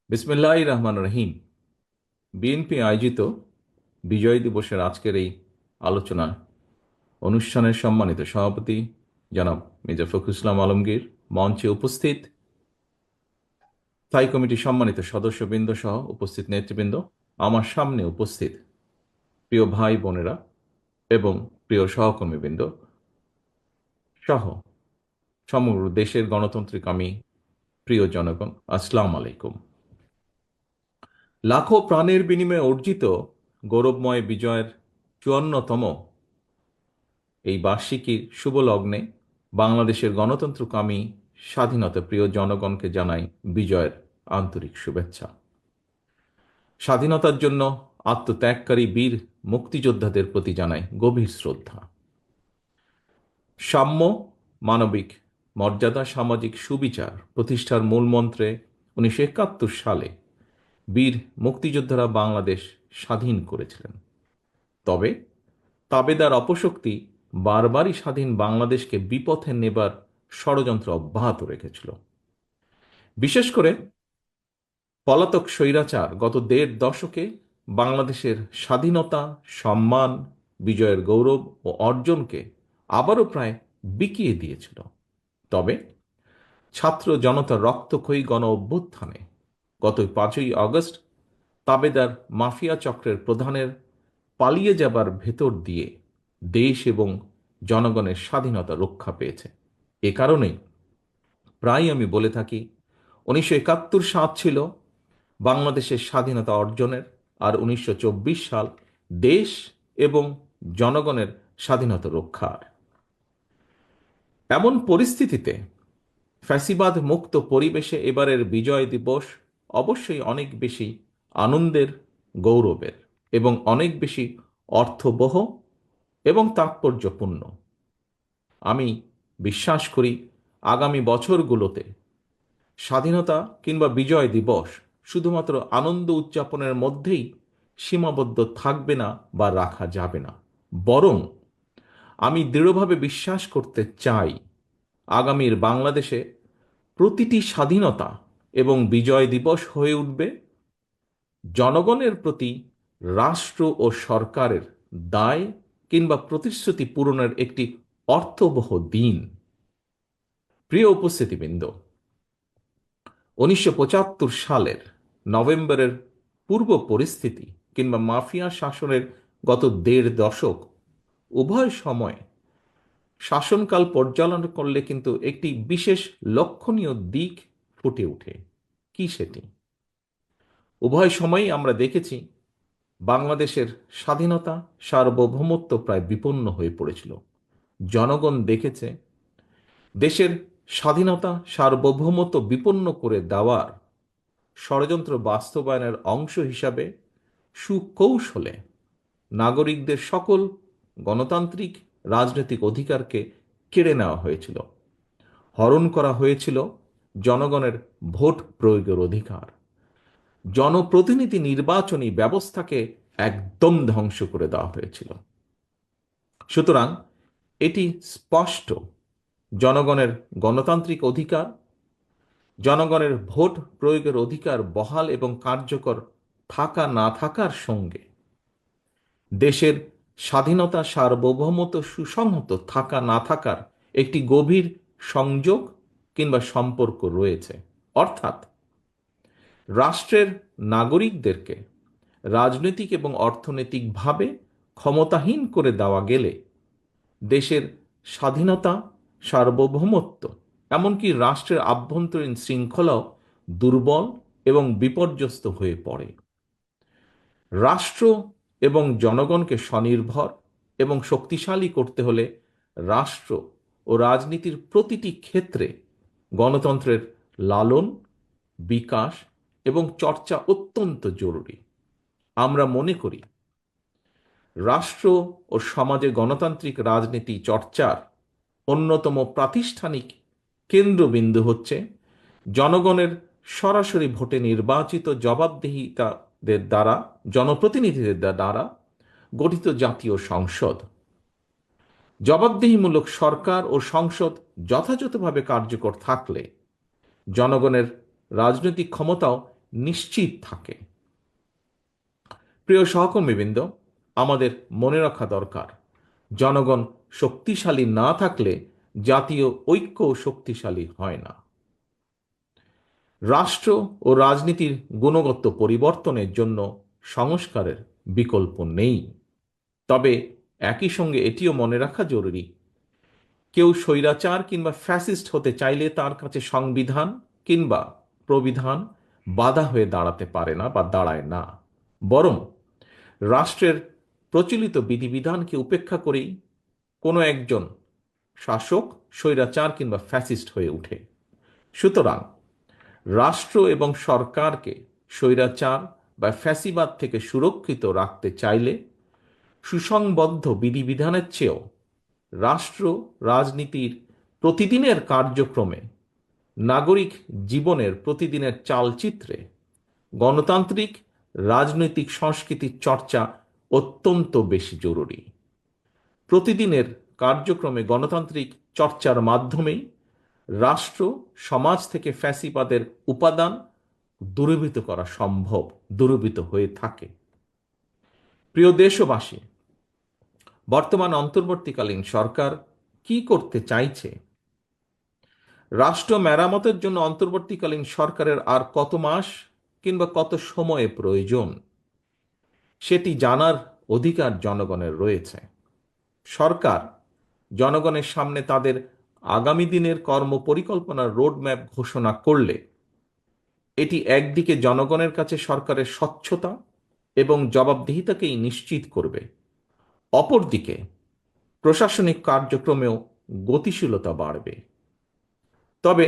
বিসমিল্লাহির রহমান রহিম। বিএনপি আয়োজিত বিজয় দিবসের আজকের এই আলোচনা অনুষ্ঠানের সম্মানিত সভাপতি জনাব মির্জা ফখরুল ইসলাম আলমগীর, মঞ্চে উপস্থিত স্থায়ী কমিটির সম্মানিত সদস্যবৃন্দ সহ উপস্থিত নেতৃবৃন্দ, আমার সামনে উপস্থিত প্রিয় ভাই বোনেরা এবং প্রিয় সহকর্মীবৃন্দ সহ সমগ্র দেশের গণতান্ত্রিক আমি প্রিয় জনগণ, আসসালামু আলাইকুম। লাখো প্রাণের বিনিময়ে অর্জিত গৌরবময় বিজয়ের ৫৪তম এই বার্ষিকীর শুভ লগ্নে বাংলাদেশের গণতন্ত্রকামী স্বাধীনতা প্রিয় জনগণকে জানাই বিজয়ের আন্তরিক শুভেচ্ছা। স্বাধীনতার জন্য আত্মত্যাগকারী বীর মুক্তিযোদ্ধাদের প্রতি জানাই গভীর শ্রদ্ধা। সাম্য, মানবিক মর্যাদা, সামাজিক সুবিচার প্রতিষ্ঠার মূলমন্ত্রে ১৯৭১ সালে বীর মুক্তিযোদ্ধারা বাংলাদেশ স্বাধীন করেছিলেন। তবে তাবেদার অপশক্তি বারবারই স্বাধীন বাংলাদেশকে বিপথে নেবার ষড়যন্ত্র অব্যাহত রেখেছিল। বিশেষ করে পলাতক স্বৈরাচার গত দেড় দশকে বাংলাদেশের স্বাধীনতা, সম্মান, বিজয়ের গৌরব ও অর্জনকে আবারও প্রায় বিকিয়ে দিয়েছিল। তবে ছাত্র জনতার রক্তক্ষয়ী গণ অভ্যুত্থানে গত ৫ই আগস্ট তাবেদার মাফিয়া চক্রের প্রধানের পালিয়ে যাবার ভেতর দিয়ে দেশ এবং জনগণের স্বাধীনতা রক্ষা পেয়েছে। এ কারণেই প্রায় আমি বলে থাকি ১৯৭১ সাল ছিল বাংলাদেশের স্বাধীনতা অর্জনের, আর ১৯২৪ সাল দেশ এবং জনগণের স্বাধীনতা রক্ষার। এমন পরিস্থিতিতে ফ্যাসিবাদ মুক্ত পরিবেশে এবারের বিজয় দিবস অবশ্যই অনেক বেশি আনন্দের, গৌরবের এবং অনেক বেশি অর্থবহ এবং তাৎপর্যপূর্ণ। আমি বিশ্বাস করি আগামী বছরগুলোতে স্বাধীনতা কিংবা বিজয় দিবস শুধুমাত্র আনন্দ উদযাপনের মধ্যেই সীমাবদ্ধ থাকবে না বা রাখা যাবে না, বরং আমি দৃঢ়ভাবে বিশ্বাস করতে চাই আগামীর বাংলাদেশে প্রতিটি স্বাধীনতা এবং বিজয় দিবস হয়ে উঠবে জনগণের প্রতি রাষ্ট্র ও সরকারের দায় কিংবা প্রতিশ্রুতি পূরণের একটি অর্থবহ দিন। প্রিয় উপস্থিতিবৃন্দ, ১৯৭৫ সালের নভেম্বরের পূর্ব পরিস্থিতি কিংবা মাফিয়া শাসনের গত দেড় দশক উভয় সময় শাসনকাল পর্যালোচনা করলে কিন্তু একটি বিশেষ লক্ষণীয় দিক ফুটে ওঠে। কি সেটি? উভয় সময়ই আমরা দেখেছি বাংলাদেশের স্বাধীনতা, সার্বভৌমত্ব প্রায় বিপন্ন হয়ে পড়েছিল। জনগণ দেখেছে দেশের স্বাধীনতা, সার্বভৌমত্ব বিপন্ন করে দেওয়ার ষড়যন্ত্র বাস্তবায়নের অংশ হিসাবে সুকৌশলে নাগরিকদের সকল গণতান্ত্রিক রাজনৈতিক অধিকারকে কেড়ে নেওয়া হয়েছিল। হরণ করা হয়েছিল জনগণের ভোট প্রয়োগের অধিকার। জনপ্রতিনিধি নির্বাচনী ব্যবস্থাকে একদম ধ্বংস করে দেওয়া হয়েছিল। সুতরাং এটি স্পষ্ট জনগণের গণতান্ত্রিক অধিকার, জনগণের ভোট প্রয়োগের অধিকার বহাল এবং কার্যকর থাকা না থাকার সঙ্গে দেশের স্বাধীনতা, সার্বভৌমত্ব সুসংহত থাকা না থাকার একটি গভীর সংযোগ কিংবা সম্পর্ক রয়েছে। অর্থাৎ রাষ্ট্রের নাগরিকদেরকে রাজনৈতিক এবং অর্থনৈতিকভাবে ক্ষমতাহীন করে দেওয়া গেলে দেশের স্বাধীনতা, সার্বভৌমত্ব এমনকি রাষ্ট্রের আভ্যন্তরীণ শৃঙ্খলাও দুর্বল এবং বিপর্যস্ত হয়ে পড়ে। রাষ্ট্র এবং জনগণকে স্বনির্ভর এবং শক্তিশালী করতে হলে রাষ্ট্র ও রাজনীতির প্রতিটি ক্ষেত্রে গণতন্ত্রের লালন, বিকাশ এবং চর্চা অত্যন্ত জরুরি। আমরা মনে করি রাষ্ট্র ও সমাজে গণতান্ত্রিক রাজনীতি চর্চার অন্যতম প্রাতিষ্ঠানিক কেন্দ্রবিন্দু হচ্ছে জনগণের সরাসরি ভোটে নির্বাচিত জবাবদিহিতাদের দ্বারা, জনপ্রতিনিধিদের দ্বারা গঠিত জাতীয় সংসদ। জবাবদিহিমূলক সরকার ও সংসদ যথাযথভাবে কার্যকর থাকলে জনগণের রাজনৈতিক ক্ষমতাও নিশ্চিত থাকে। প্রিয় সহকর্মীবৃন্দ, আমাদের মনে রাখা দরকার, জনগণ শক্তিশালী না থাকলে জাতীয় ঐক্য শক্তিশালী হয় না। রাষ্ট্র ও রাজনীতির গুণগত পরিবর্তনের জন্য সংস্কারের বিকল্প নেই। তবে একই সঙ্গে এটিও মনে রাখা জরুরি, কেউ স্বৈরাচার কিংবা ফ্যাসিস্ট হতে চাইলে তার কাছে সংবিধান কিংবা প্রবিধান বাধা হয়ে দাঁড়াতে পারে না বা দাঁড়ায় না। বরং রাষ্ট্রের প্রচলিত বিধিবিধানকে উপেক্ষা করেই কোনো একজন শাসক স্বৈরাচার কিংবা ফ্যাসিস্ট হয়ে ওঠে। সুতরাং রাষ্ট্র এবং সরকারকে স্বৈরাচার বা ফ্যাসিবাদ থেকে সুরক্ষিত রাখতে চাইলে সুসংবদ্ধ বিধিবিধানের চেয়েও রাষ্ট্র রাজনীতির প্রতিদিনের কার্যক্রমে, নাগরিক জীবনের প্রতিদিনের চালচিত্রে গণতান্ত্রিক রাজনৈতিক সংস্কৃতির চর্চা অত্যন্ত বেশি জরুরি। প্রতিদিনের কার্যক্রমে গণতান্ত্রিক চর্চার মাধ্যমেই রাষ্ট্র সমাজ থেকে ফ্যাসিবাদের উপাদান দূরীভূত করা সম্ভব, দূরীভূত হয়ে থাকে। প্রিয় দেশবাসী, বর্তমান অন্তর্বর্তীকালীন সরকার কি করতে চাইছে? রাষ্ট্র মেরামতের জন্য অন্তর্বর্তীকালীন সরকারের আর কত মাস কিংবা কত সময়ে প্রয়োজন, সেটি জানার অধিকার জনগণের রয়েছে। সরকার জনগণের সামনে তাদের আগামী দিনের কর্মপরিকল্পনার রোডম্যাপ ঘোষণা করলে এটি একদিকে জনগণের কাছে সরকারের স্বচ্ছতা এবং জবাবদিহিতাকেই নিশ্চিত করবে, অপরদিকে প্রশাসনিক কার্যক্রমেও গতিশীলতা বাড়বে। তবে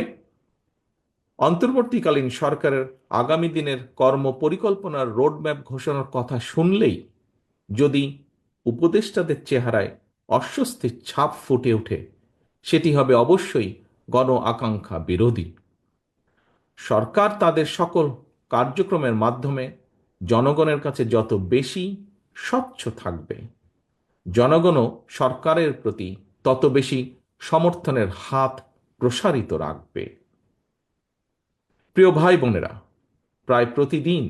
অন্তর্বর্তীকালীন সরকারের আগামী দিনের কর্মপরিকল্পনার রোডম্যাপ ঘোষণার কথা শুনলেই যদি উপদেষ্টাদের চেহারায় অস্বস্তির ছাপ ফুটে ওঠে, সেটি হবে অবশ্যই গণ আকাঙ্ক্ষা বিরোধী। সরকার তাদের সকল কার্যক্রমের মাধ্যমে জনগণের কাছে যত বেশি স্বচ্ছ থাকবে, জনগণও সরকারের প্রতি তত বেশি সমর্থনের হাত প্রসারিত রাখবে। প্রিয় ভাই বোনেরা, প্রায় প্রতিদিন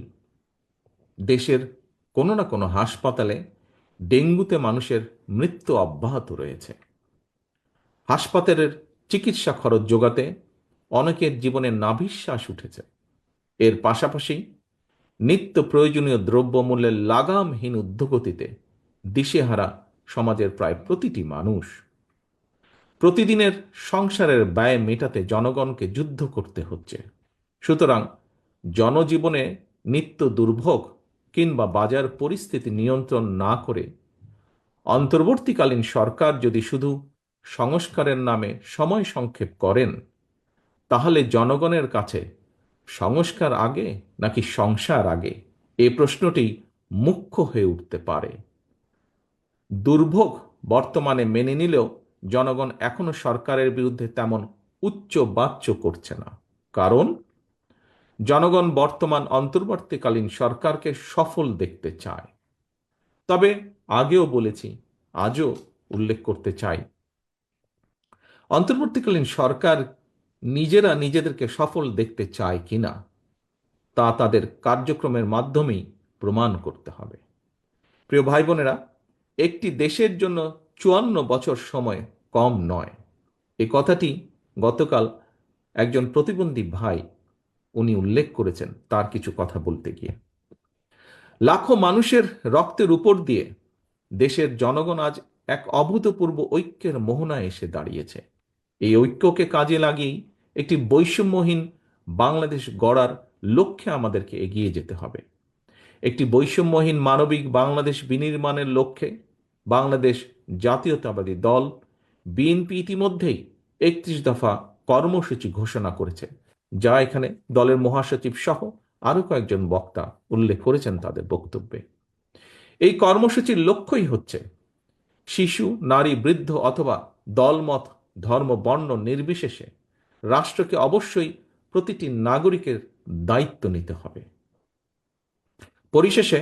দেশের কোনো না কোনো হাসপাতালে ডেঙ্গুতে মানুষের মৃত্যু অব্যাহত রয়েছে। হাসপাতালের চিকিৎসা খরচ যোগাতে অনেকের জীবনে নাভিশ্বাস উঠেছে। এর পাশাপাশি নিত্য প্রয়োজনীয় দ্রব্যমূল্যের লাগামহীন ঊর্ধ্বগতিতে দিশেহারা সমাজের প্রায় প্রতিটি মানুষ। প্রতিদিনের সংসারের ব্যয় মেটাতে জনগণকে যুদ্ধ করতে হচ্ছে। সুতরাং জনজীবনে নিত্য দুর্ভোগ কিংবা বাজার পরিস্থিতি নিয়ন্ত্রণ না করে অন্তর্বর্তীকালীন সরকার যদি শুধু সংস্কারের নামে সময় সংক্ষেপ করেন, তাহলে জনগণের কাছে সংস্কার আগে নাকি সংসার আগে, এই প্রশ্নটি মুখ্য হয়ে উঠতে পারে। দুর্ভোগ বর্তমানে মেনে নিলেও জনগণ এখনো সরকারের বিরুদ্ধে তেমন উচ্চ বাচ্য করছে না, কারণ জনগণ বর্তমান অন্তর্বর্তীকালীন সরকারকে সফল দেখতে চায়। তবে আগেও বলেছি, আজও উল্লেখ করতে চাই, অন্তর্বর্তীকালীন সরকার নিজেরা নিজেদেরকে সফল দেখতে চায় কিনা তা তাদের কার্যক্রমের মাধ্যমেই প্রমাণ করতে হবে। প্রিয় ভাই বোনেরা, একটি দেশের জন্য 54 বছর সময় কম নয়। এই কথাটি গতকাল একজন প্রতিবন্ধী ভাই উনি উল্লেখ করেছেন তার কিছু কথা বলতে গিয়ে। লাখো মানুষের রক্তের উপর দিয়ে দেশের জনগণ আজ এক অভূতপূর্ব ঐক্যের মোহনায় এসে দাঁড়িয়েছে। এই ঐক্যকে কাজে লাগিয়েই একটি বৈষম্যহীন বাংলাদেশ গড়ার লক্ষ্যে আমাদেরকে এগিয়ে যেতে হবে। একটি বৈষম্যহীন মানবিক বাংলাদেশ বিনির্মাণের লক্ষ্যে বাংলাদেশ জাতীয়তাবাদী দল বিএনপি ইতিমধ্যেই 31 দফা কর্মসূচি ঘোষণা করেছে, যা এখানে দলের মহাসচিব সহ আরো কয়েকজন বক্তা উল্লেখ করেছেন তাদের বক্তব্যে। এই কর্মসূচির লক্ষ্যই হচ্ছে শিশু, নারী, বৃদ্ধ অথবা দলমত, ধর্ম, বর্ণ নির্বিশেষে রাষ্ট্রকে অবশ্যই প্রতিটি নাগরিকের দায়িত্ব নিতে হবে। পরিশেষে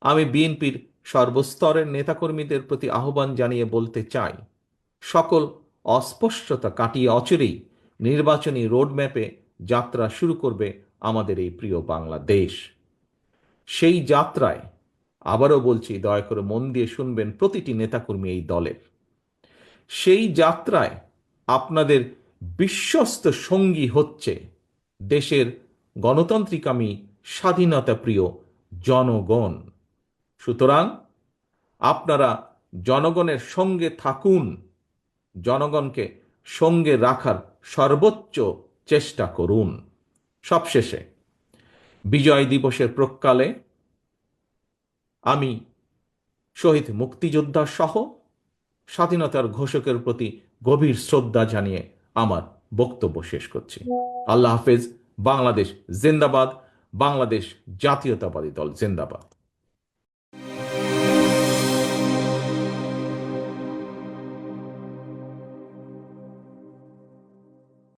আমি বিএনপির সর্বস্তরের নেতাকর্মীদের প্রতি আহ্বান জানিয়ে বলতে চাই, সকল অস্পষ্টতা কাটিয়ে অচিরেই নির্বাচনী রোডম্যাপে যাত্রা শুরু করবে আমাদের এই প্রিয় বাংলাদেশ। সেই যাত্রায়, আবারও বলছি, দয়া করে মন দিয়ে শুনবেন প্রতিটি নেতাকর্মী এই দলের, সেই যাত্রায় আপনাদের বিশ্বস্ত সঙ্গী হচ্ছে দেশের গণতান্ত্রিকামী স্বাধীনতা প্রিয় জনগণ। সুতরাং আপনারা জনগণের সঙ্গে থাকুন, জনগণকে সঙ্গে রাখার সর্বোচ্চ চেষ্টা করুন। সবশেষে বিজয় দিবসের প্রকালে আমি শহীদ মুক্তিযোদ্ধা সহ স্বাধীনতার ঘোষকের প্রতি গভীর শ্রদ্ধা জানিয়ে আমার বক্তব্য শেষ করছি। আল্লাহ হাফেজ। বাংলাদেশ জিন্দাবাদ। বাংলাদেশ জাতীয়তাবাদী দল জিন্দাবাদ।